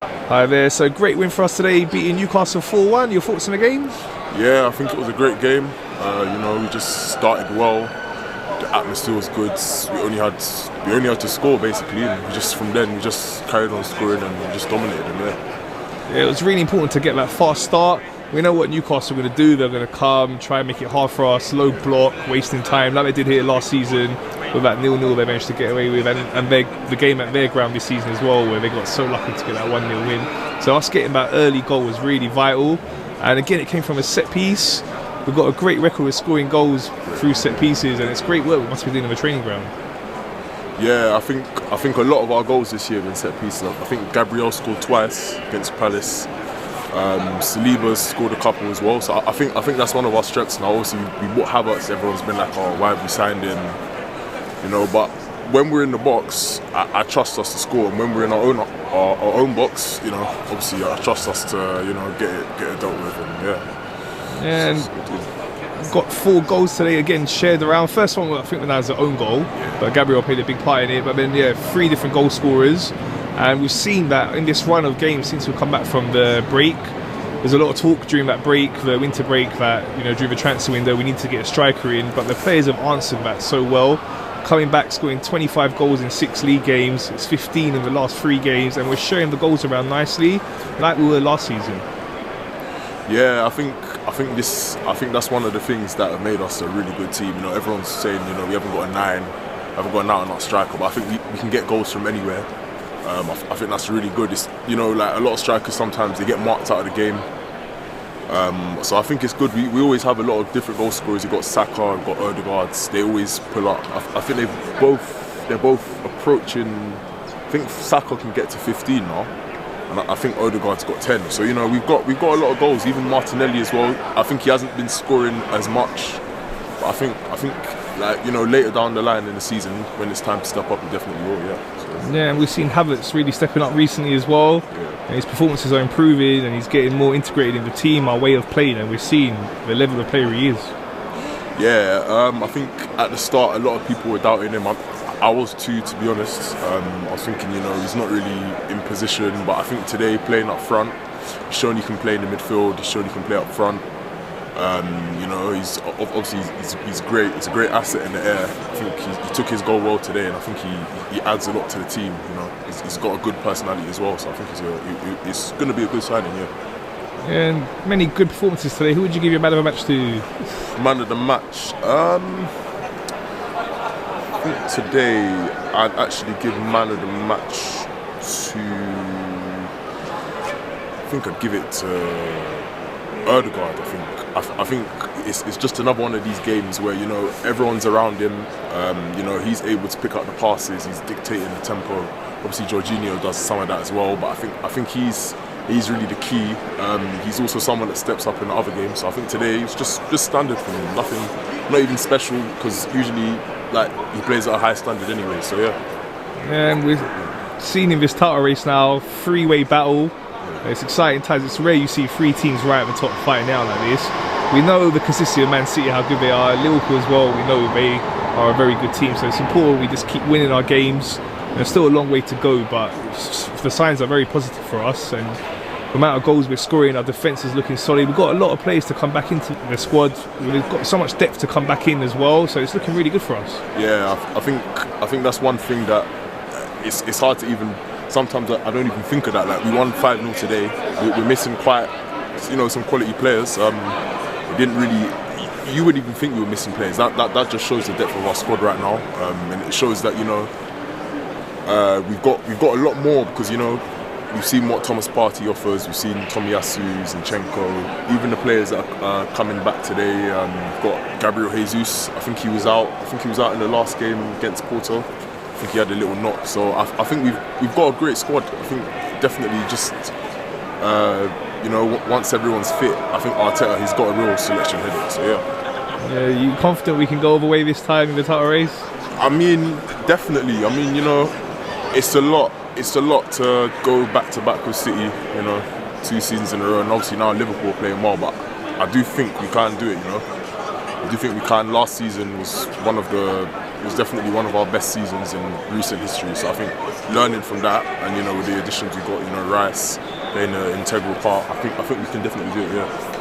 Hi there, so great win for us today, beating Newcastle 4-1. Your thoughts on the game? Yeah, I think it was a great game. We just started well. The atmosphere was good. We only had to score basically, and from then we just carried on scoring and we just dominated them. Yeah, it was really important to get that fast start. We know what Newcastle are going to do. They're going to come, try and make it hard for us, low block, wasting time, like they did here last season. With that 0-0 they managed to get away with, and the game at their ground this season as well, where they got so lucky to get that 1-0 win. So us getting that early goal was really vital. And again, it came from a set piece. We've got a great record with scoring goals through set pieces, and it's great work we must be doing on the training ground. Yeah, I think a lot of our goals this year have been set pieces. I think Gabriel scored twice against Palace. Saliba's scored a couple as well. So I think that's one of our strengths now. Obviously, we bought Havertz. Everyone's been like, "Oh, why have we signed him?" But when we're in the box, I trust us to score, and when we're in our own box, obviously I trust us to get it dealt with, and got 4 goals today again, shared around. First one I think was an own goal, but Gabriel played a big part in it. But then 3 different goal scorers, and we've seen that in this run of games since we've come back from the break. There's a lot of talk during that break, the winter break, that during the transfer window we need to get a striker in, but the players have answered that so well. Coming back, scoring 25 goals in 6 league games. It's 15 in the last 3 games, and we're sharing the goals around nicely, like we were last season. Yeah, I think that's one of the things that have made us a really good team. Everyone's saying we haven't got a 9, haven't got an out-and-out striker, but I think we can get goals from anywhere. I think that's really good. It's like a lot of strikers sometimes they get marked out of the game. So I think it's good. We always have a lot of different goal scorers. You've got Saka, you've got Odegaard. They always pull up. I think they're both approaching. I think Saka can get to 15 now, and I think Odegaard's got 10. So we've got a lot of goals. Even Martinelli as well. I think he hasn't been scoring as much, but I think later down the line in the season when it's time to step up, he definitely will. And we've seen Havertz really stepping up recently as well. And his performances are improving, and he's getting more integrated in the team, our way of playing, and we're seeing the level of player he is. I think at the start a lot of people were doubting him. I was too, to be honest. I was thinking, he's not really in position, but I think today playing up front, he's shown he can play in the midfield, he's shown he can play up front. He's obviously he's great. It's a great asset in the air. I think he took his goal well today, and I think he adds a lot to the team. He's got a good personality as well, so I think it's going to be a good signing. And many good performances today. Who would you give your man of the match to? Man of the match. I think today I'd actually give man of the match to. I think I'd give it to Odegaard. I think it's just another one of these games where everyone's around him. He's able to pick up the passes. He's dictating the tempo. Obviously, Jorginho does some of that as well. But I think he's really the key. He's also someone that steps up in the other games. So I think today it's just standard for him. Nothing, not even special, because usually he plays at a high standard anyway. So And we've seen in this title race now, 3-way battle. It's exciting times. It's rare you see 3 teams right at the top fighting out like this. We know the consistency of Man City, how good they are. Liverpool as well, we know they are a very good team. So it's important we just keep winning our games. There's still a long way to go, but the signs are very positive for us. And the amount of goals we're scoring, our defence is looking solid. We've got a lot of players to come back into the squad. We've got so much depth to come back in as well. So it's looking really good for us. Yeah, I think that's one thing that it's hard to even. Sometimes I don't even think of that. Like, we won 5-0 today. We're missing quite, some quality players. We didn't really. You wouldn't even think we were missing players. That just shows the depth of our squad right now, and it shows that we've got a lot more, because we've seen what Thomas Partey offers. We've seen Tomiyasu, Zinchenko, even the players that are coming back today. We've got Gabriel Jesus. I think he was out in the last game against Porto. I think he had a little knock, so I think we've got a great squad. I think definitely just once everyone's fit, I think Arteta, he's got a real selection headache. So yeah, you confident we can go all the way this time in the title race? I mean, definitely. I mean, it's a lot to go back to back with City. 2 seasons in a row, and obviously now Liverpool are playing well, but I do think we can do it. I do think we can. Last season was one of the was definitely one of our best seasons in recent history. So I think learning from that, and with the additions we got, Rice playing an integral part, I think we can definitely do it. Yeah.